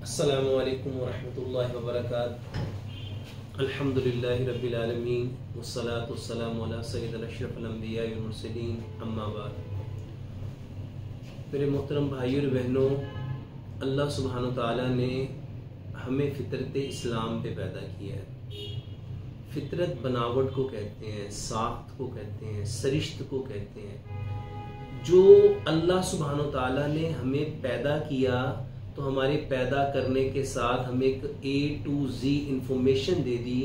अस्सलामु अलैकुम वरहमतुल्लाहि वबरकातुहू। अल्हम्दुलिल्लाहि रब्बिल आलमीन वस्सलातु वस्सलामु अला सय्यिदिल अशरफिल अंबिया वल मुरसलीन अम्मा बाद। मेरे मोहतरम भाइयों और बहनों, अल्लाह सुब्हानहू तआला ने हमें फितरत इस्लाम पे पैदा किया है। फितरत बनावट को कहते हैं, साख्त को कहते हैं, सरिश्त को कहते हैं। जो अल्लाह सुब्हानहू तआला ने हमें पैदा किया तो हमारे पैदा करने के साथ हमें एक A to Z इंफॉर्मेशन दे दी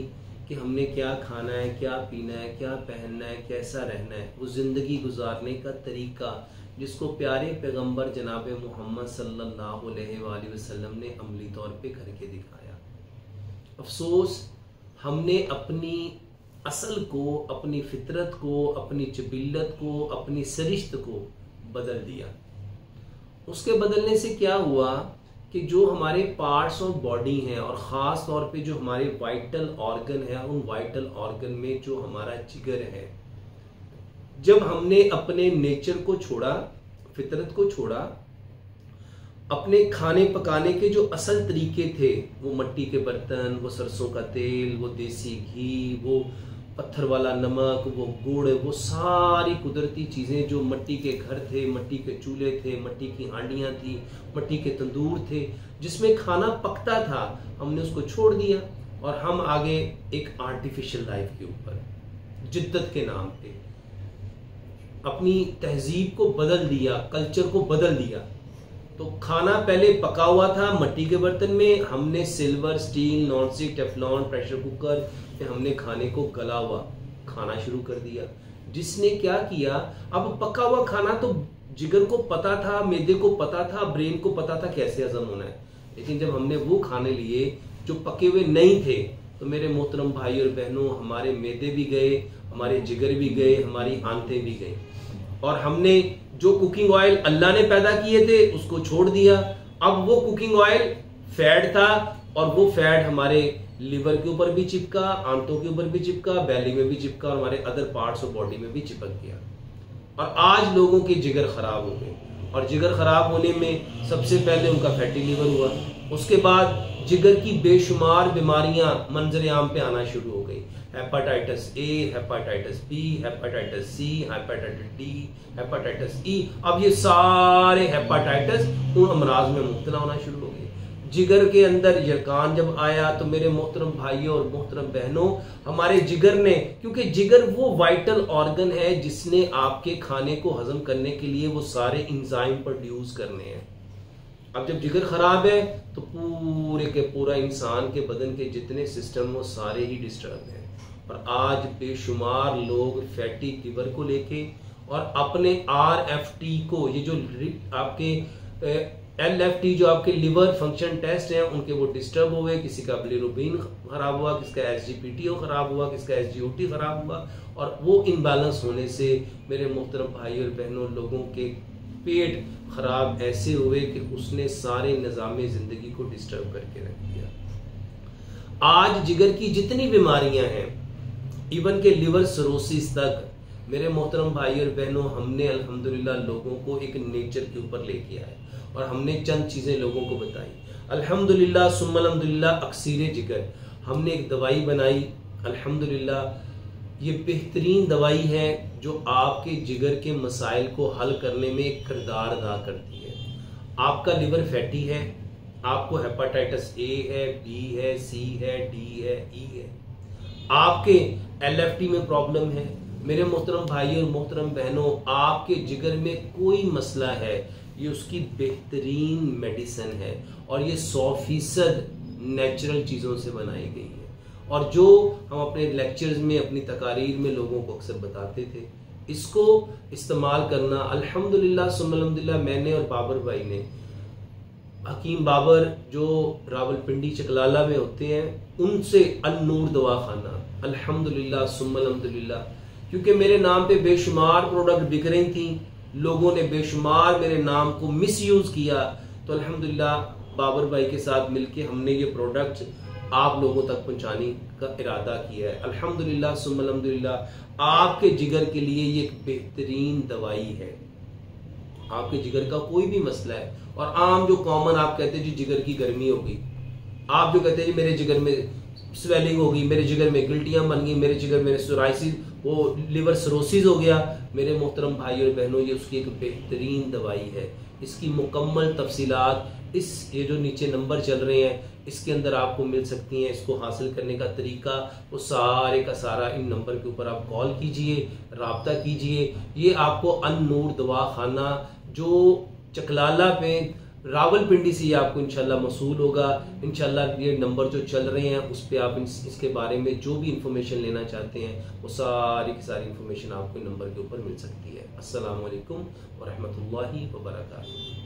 कि हमने क्या खाना है, क्या पीना है, क्या पहनना है, कैसा रहना है, वो ज़िंदगी गुजारने का तरीका जिसको प्यारे पैगंबर जनाब मोहम्मद सल्लल्लाहु अलैहि वसल्लम ने अमली तौर पे करके दिखाया। अफसोस, हमने अपनी असल को, अपनी फितरत को, अपनी जबिल्लत को, अपनी सरिश्त को बदल दिया। उसके बदलने से क्या हुआ कि जो हमारे पार्ट्स ऑफ बॉडी हैं और ख़ास तौर पे जो हमारे वाइटल ऑर्गन है, उन वाइटल ऑर्गन में जो हमारा जिगर है, जब हमने अपने नेचर को छोड़ा, फितरत को छोड़ा, अपने खाने पकाने के जो असल तरीके थे, वो मिट्टी के बर्तन, वो सरसों का तेल, वो देसी घी, वो पत्थर वाला नमक, वो गुड़, वो सारी कुदरती चीज़ें जो मिट्टी के घर थे, मिट्टी के चूल्हे थे, मिट्टी की हांडियाँ थी, मिट्टी के तंदूर थे, जिसमें खाना पकता था, हमने उसको छोड़ दिया और हम आगे एक आर्टिफिशियल लाइफ के ऊपर जिद्दत के नाम पे अपनी तहजीब को बदल दिया, कल्चर को बदल दिया। तो खाना पहले पका हुआ था मिट्टी के बर्तन में, हमने silver, steel, non stick, Teflon, pressure cooker पे हमने खाने को गला हुआ खाना शुरू कर दिया। जिसने क्या किया, अब पका हुआ खाना तो जिगर को पता था, मैदे को पता था, ब्रेन को पता था कैसे हजम होना है, लेकिन जब हमने वो खाने लिए जो पके हुए नहीं थे, तो मेरे मोहतरम भाई और बहनों, हमारे मैदे भी गए, हमारे जिगर भी गए, हमारी आंतें भी गई, और हमने जो कुकिंग ऑयल अल्लाह ने पैदा किए थे उसको छोड़ दिया। अब वो कुकिंग ऑयल फैट था और वो फैट हमारे लिवर के ऊपर भी चिपका, आंतों के ऊपर भी चिपका, बैली में भी चिपका और हमारे अदर पार्ट्स ऑफ बॉडी में भी चिपक गया। और आज लोगों के जिगर खराब हो गए, और जिगर खराब होने में सबसे पहले उनका फैटी लिवर हुआ, उसके बाद जिगर की बेशुमार बीमारियां मंजर आम पे आना शुरू हो गई। Hepatitis A, hepatitis B, hepatitis C, hepatitis D, hepatitis E. अब ये सारे हेपाटाइटिस उन अमराज में मुब्तला होना शुरू हो गए। जिगर के अंदर यरकान जब आया तो मेरे मोहतरम भाइयों और मोहतरम बहनों, हमारे जिगर ने, क्योंकि जिगर वो वाइटल ऑर्गन है जिसने आपके खाने को हजम करने के लिए वो सारे इंजाइम प्रोड्यूस करने हैं। अब जब जिगर खराब है तो पूरे के पूरा इंसान के बदन के जितने सिस्टम वो सारे ही डिस्टर्ब हैं। और आज बेशुमार लोग फैटी लिवर को लेके और अपने RFT को, ये जो आपके LFT जो आपके लिवर फंक्शन टेस्ट हैं, उनके वो डिस्टर्ब हुए। किसी का बिलिरुबिन खराब हुआ, किसका SGPTO खराब हुआ, किसका SGOT खराब हुआ, और वो इनबैलेंस होने से मेरे मोहतरम भाई और बहनों, लोगों के पेट खराब ऐसे हुए कि उसने सारे निज़ामे जिंदगी को डिस्टर्ब करके रख दिया। आज जिगर की जितनी बीमारियां हैं, इवन के लिवर सिरोसिस तक, मेरे मोहतरम भाई और बहनों, हमने अल्हम्दुलिल्लाह लोगों को एक नेचर के ऊपर लेके आए और हमने चंद चीजें लोगों को बताई। अल्हम्दुलिल्लाह सुम्मा अल्हम्दुलिल्लाह, अक्सीर जिगर हमने एक दवाई बनाई। अल्हम्दुलिल्लाह ये बेहतरीन दवाई है जो आपके जिगर के मसाइल को हल करने में एक किरदार अदा करती है। आपका लिवर फैटी है, आपको हेपाटाइटिस A है, B है, C है, D है, E है, आपके LFT में प्रॉब्लम है, मेरे मोहतरम भाई और मोहतरम बहनों, आपके जिगर में कोई मसला है, ये उसकी बेहतरीन मेडिसिन है और ये 100% नेचुरल चीज़ों से बनाई गई है। और जो हम अपने लेक्चर्स में, अपनी तकारीर में लोगों को अक्सर बताते थे, इसको इस्तेमाल करना। अल्हम्दुलिल्लाह सुम्मा अल्हम्दुलिल्लाह, मैंने और बाबर भाई ने, हकीम बाबर जो रावलपिंडी चकलाला में होते हैं, उनसे अन-नूर दवाखाना, अल्हम्दुलिल्लाह सुम्मा अल्हम्दुलिल्लाह, क्योंकि मेरे नाम पे बेशुमार प्रोडक्ट बिक रही थी, लोगों ने बेशुमार मेरे नाम को मिसयूज किया, तो अल्हम्दुलिल्लाह बाबर भाई के साथ मिलके हमने ये प्रोडक्ट आप लोगों तक पहुंचाने का इरादा किया है। अल्हम्दुलिल्लाह सुम्मा अल्हम्दुलिल्लाह, आपके जिगर के लिए ये एक बेहतरीन दवाई है। आपके जिगर का कोई भी मसला है, और आम जो कॉमन आप कहते हैं जी जिगर की गर्मी हो गई, आप जो कहते हैं जी मेरे जिगर में स्वेलिंग हो गई, मेरे जिगर में गिल्टियां बन गई, मेरे जिगर में सोराइसिस, वो लिवर सिरोसिस हो गया, मेरे मोहतरम भाई और बहनों, ये उसकी एक बेहतरीन दवाई है। इसकी मुकम्मल तफसीलात इस ये जो नीचे नंबर चल रहे हैं इसके अंदर आपको मिल सकती हैं। इसको हासिल करने का तरीका वो सारे का सारा इन नंबर के ऊपर आप कॉल कीजिए, राब्ता कीजिए। ये आपको अन-नूर दवा खाना जो चकलाला पे रावलपिंडी से ये आपको इंशाल्लाह मसूल होगा। इंशाल्लाह ये नंबर जो चल रहे हैं उस पर आप इसके बारे में जो भी इंफॉर्मेशन लेना चाहते हैं वो सारी की सारी इंफॉर्मेशन आपको नंबर के ऊपर मिल सकती है। अस्सलामु अलैकुम व रहमतुल्लाहि व बरकातुहू।